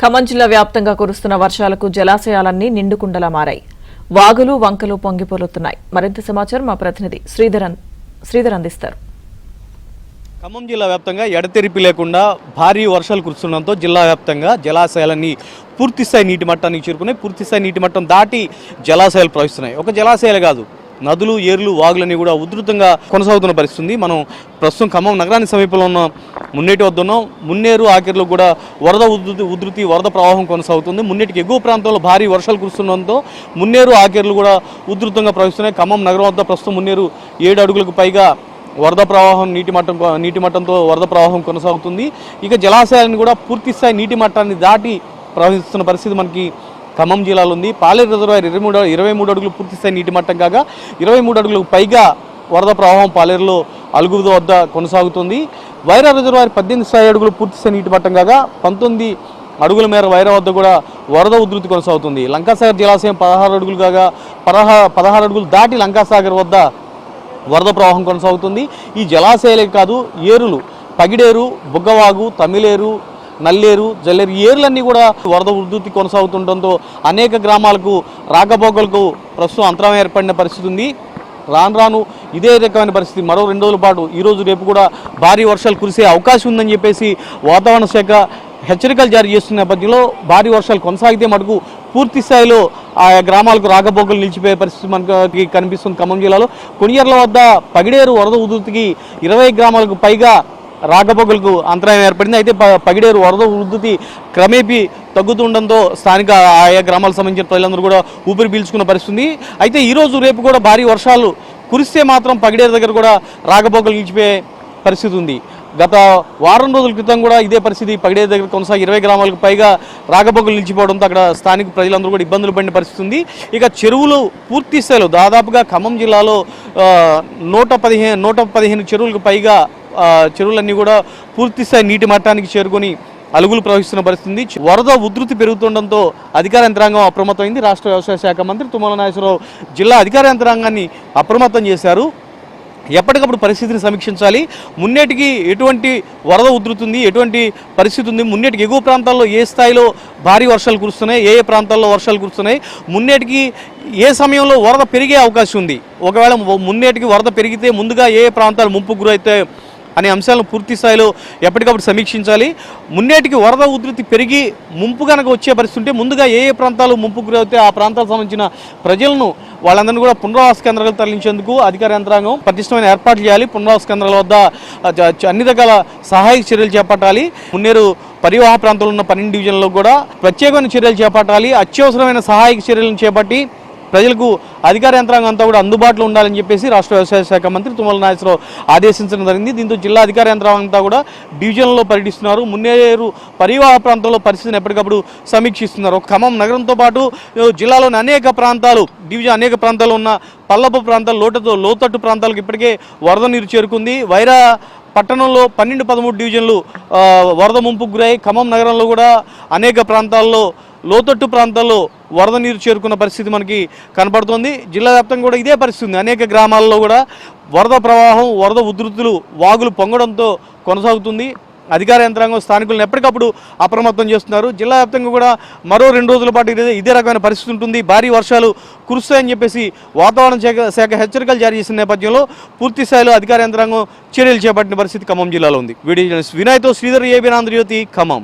ఖమ్మం జిల్లా వ్యాప్తంగా కురుస్తున్న వర్షాలకు జలాశయాలన్నీ నిండుకుండలా మారాయి. వాగులు వంకలు పొంగిపొర్లుతున్నాయి. మరింత సమాచారం మా ప్రతినిధి శ్రీధర్ అందిస్తారు. ఖమ్మం జిల్లా వ్యాప్తంగా ఎడతెరిపి లేకుండా భారీ వర్షాలు కురుస్తుండడంతో జిల్లా వ్యాప్తంగా జలాశయాలన్నీ పూర్తిస్థాయి నీటి మట్టానికి చేరుకున్నాయి. పూర్తిస్థాయి నీటి మట్టం దాటి జలాశయాలు ప్రవహిస్తున్నాయి. ఒక జలాశయాలు కాదు, నదులు, ఏర్లు, వాగులన్నీ కూడా ఉధృతంగా కొనసాగుతున్న పరిస్థితి. మనం ప్రస్తుతం ఖమ్మం నగరానికి సమీపంలో ఉన్న మున్నేటి వద్ద ఉన్నాం. మున్నేరు ఆఖరిలో కూడా వరద ప్రవాహం కొనసాగుతుంది. మున్నేటికి ఎగువ ప్రాంతంలో భారీ వర్షాలు కురుస్తుండడంతో మున్నేరు ఆఖరిలు కూడా ఉధృతంగా ప్రవహిస్తున్నాయి. ఖమ్మం నగరం వద్ద ప్రస్తుతం మున్నేరు 7 అడుగులకు పైగా వరద ప్రవాహం నీటి మట్టంతో వరద ప్రవాహం కొనసాగుతుంది. ఇక జలాశయాలను కూడా పూర్తిస్థాయి నీటి మట్టాన్ని దాటి ప్రవహిస్తున్న పరిస్థితి మనకి ఖమ్మం జిల్లాలో ఉంది. పాలేరు రిజర్వాయర్ 23 అడుగులు పూర్తిస్థాయి నీటి మట్టం కాగా 23 అడుగులకు పైగా వరద ప్రవాహం పాలేరులో అలుగుద వద్ద కొనసాగుతుంది. వైరా రిజర్వాయర్ 18 అడుగులు పూర్తిస్థాయి నీటి మట్టం కాగా 19 అడుగుల మేర వైరా వద్ద కూడా వరద ఉధృతి కొనసాగుతుంది. లంకాసాగర్ జలాశయం 16 అడుగులు కాగా 16 అడుగులు దాటి లంకాసాగర్ వద్ద వరద ప్రవాహం కొనసాగుతుంది. ఈ జలాశయాలే కాదు, ఏరులు పగిడేరు, బుగ్గవాగు, తమిళేరు, నల్లేరు, జల్లేరు ఏర్లన్నీ కూడా వరద ఉధృతి కొనసాగుతుండడంతో అనేక గ్రామాలకు రాకపోకలకు ప్రస్తుతం అంతరాయం ఏర్పడిన పరిస్థితి ఉంది. రాను ఇదే రకమైన పరిస్థితి మరో 2 రోజుల పాటు ఈరోజు రేపు కూడా భారీ వర్షాలు కురిసే అవకాశం ఉందని చెప్పేసి వాతావరణ శాఖ హెచ్చరికలు జారీ చేస్తున్న నేపథ్యంలో భారీ వర్షాలు కొనసాగితే మటుకు పూర్తి స్థాయిలో ఆయా గ్రామాలకు రాకపోకలు నిలిచిపోయే పరిస్థితి మనకి కనిపిస్తుంది. ఖమ్మం జిల్లాలో కొనియర్ల వద్ద పగిడేరు వరద ఉధృతికి 20 గ్రామాలకు పైగా రాకపోకలకు అంతరాయం ఏర్పడింది. అయితే పగిడేరు వరద ఉధృతి క్రమేపీ తగ్గుతుండడంతో స్థానిక ఆయా గ్రామాలకు సంబంధించిన ప్రజలందరూ కూడా ఊపిరి పీల్చుకున్న పరిస్థితి. అయితే ఈరోజు రేపు కూడా భారీ వర్షాలు కురిస్తే మాత్రం పగిడేరు దగ్గర కూడా రాకపోకలు నిలిచిపోయే పరిస్థితి ఉంది. గత వారం రోజుల క్రితం కూడా ఇదే పరిస్థితి పగిడేరు దగ్గర కొనసాగి 20 గ్రామాలకు పైగా రాకపోకలు నిలిచిపోవడంతో అక్కడ స్థానిక ప్రజలందరూ కూడా ఇబ్బందులు పడిన పరిస్థితి ఉంది. ఇక చెరువులు పూర్తి స్థాయిలో దాదాపుగా ఖమ్మం జిల్లాలో 115 చెరువులకు పైగా చెరువులన్నీ కూడా పూర్తిస్థాయి నీటి మట్టానికి చేరుకొని అలుగులు ప్రవహిస్తున్న పరిస్థితి. వరద ఉధృతి పెరుగుతుండడంతో అధికార యంత్రాంగం అప్రమత్తమైంది. రాష్ట్ర వ్యవసాయ శాఖ మంత్రి తుమ్మల నాగేశ్వరరావు జిల్లా అధికార యంత్రాంగాన్ని అప్రమత్తం చేశారు. ఎప్పటికప్పుడు పరిస్థితిని సమీక్షించాలి. మున్నేటికి ఎటువంటి వరద ఉధృతుంది, ఎటువంటి పరిస్థితి ఉంది, మున్నేటికి ఎగువ ప్రాంతాల్లో ఏ స్థాయిలో భారీ వర్షాలు కురుస్తున్నాయి, ఏ ప్రాంతాల్లో వర్షాలు కురుస్తున్నాయి, మున్నేటికి ఏ సమయంలో వరద పెరిగే అవకాశం ఉంది, ఒకవేళ మున్నేటికి వరద పెరిగితే ముందుగా ఏ ప్రాంతాలు ముంపుకు గురైతే అనే అంశాలను పూర్తి స్థాయిలో ఎప్పటికప్పుడు సమీక్షించాలి. మున్నేటికి వరద ఉధృతి పెరిగి ముంపు కనుక వచ్చే పరిస్థితి ఉంటే ముందుగా ఏ ప్రాంతాలు ముంపుకు గురైతే ఆ ప్రాంతాలకు సంబంధించిన ప్రజలను వాళ్ళందరినీ కూడా పునరావాస కేంద్రాలకు తరలించేందుకు అధికార యంత్రాంగం పటిష్టమైన ఏర్పాట్లు చేయాలి. పునరావాస కేంద్రాల వద్ద అన్ని రకాల సహాయక చర్యలు చేపట్టాలి. మున్నేరు పరివాహ ప్రాంతంలో ఉన్న 12 డివిజన్లలో కూడా ప్రత్యేకమైన చర్యలు చేపట్టాలి. అత్యవసరమైన సహాయక చర్యలను చేపట్టి ప్రజలకు అధికార యంత్రాంగం అంతా కూడా అందుబాటులో ఉండాలని చెప్పేసి రాష్ట్ర వ్యవసాయ శాఖ మంత్రి తుమ్మల నాగేశ్వరరావు ఆదేశించడం జరిగింది. దీంతో జిల్లా అధికార యంత్రాంగం అంతా కూడా డివిజన్లలో పర్యటిస్తున్నారు. మున్నేరు పరివాహ ప్రాంతంలో పరిస్థితిని ఎప్పటికప్పుడు సమీక్షిస్తున్నారు. ఖమ్మం నగరంతో పాటు జిల్లాలోని అనేక ప్రాంతాల్లో ఉన్న పల్లపు ప్రాంతాలు, లోతట్టు ప్రాంతాలకు ఇప్పటికే వరద నీరు చేరుకుంది. వైరా పట్టణంలో 12-13 డివిజన్లు వరద ముంపుకు గురై ఖమ్మం నగరంలో కూడా అనేక ప్రాంతాల్లో లోతట్టు ప్రాంతాల్లో వరద నీరు చేరుకున్న పరిస్థితి మనకి కనపడుతోంది. జిల్లా వ్యాప్తంగా కూడా ఇదే పరిస్థితి ఉంది. అనేక గ్రామాల్లో కూడా వరద ప్రవాహం, వరద ఉధృతులు, వాగులు పొంగడంతో కొనసాగుతుంది. అధికార యంత్రాంగం స్థానికులను ఎప్పటికప్పుడు అప్రమత్తం చేస్తున్నారు. జిల్లా వ్యాప్తంగా కూడా మరో 2 రోజుల పాటు ఇదే రకమైన పరిస్థితి ఉంటుంది. భారీ వర్షాలు కురుస్తాయని చెప్పేసి వాతావరణ శాఖ హెచ్చరికలు జారీ చేసిన నేపథ్యంలో పూర్తి స్థాయిలో అధికార యంత్రాంగం చర్యలు చేపట్టిన పరిస్థితి ఖమ్మం జిల్లాలో ఉంది. వీడియో జర్నలిస్ట్ వినయ్తో శ్రీధర్, ఏబీ ఆంధ్రజ్యోతి, ఖమ్మం.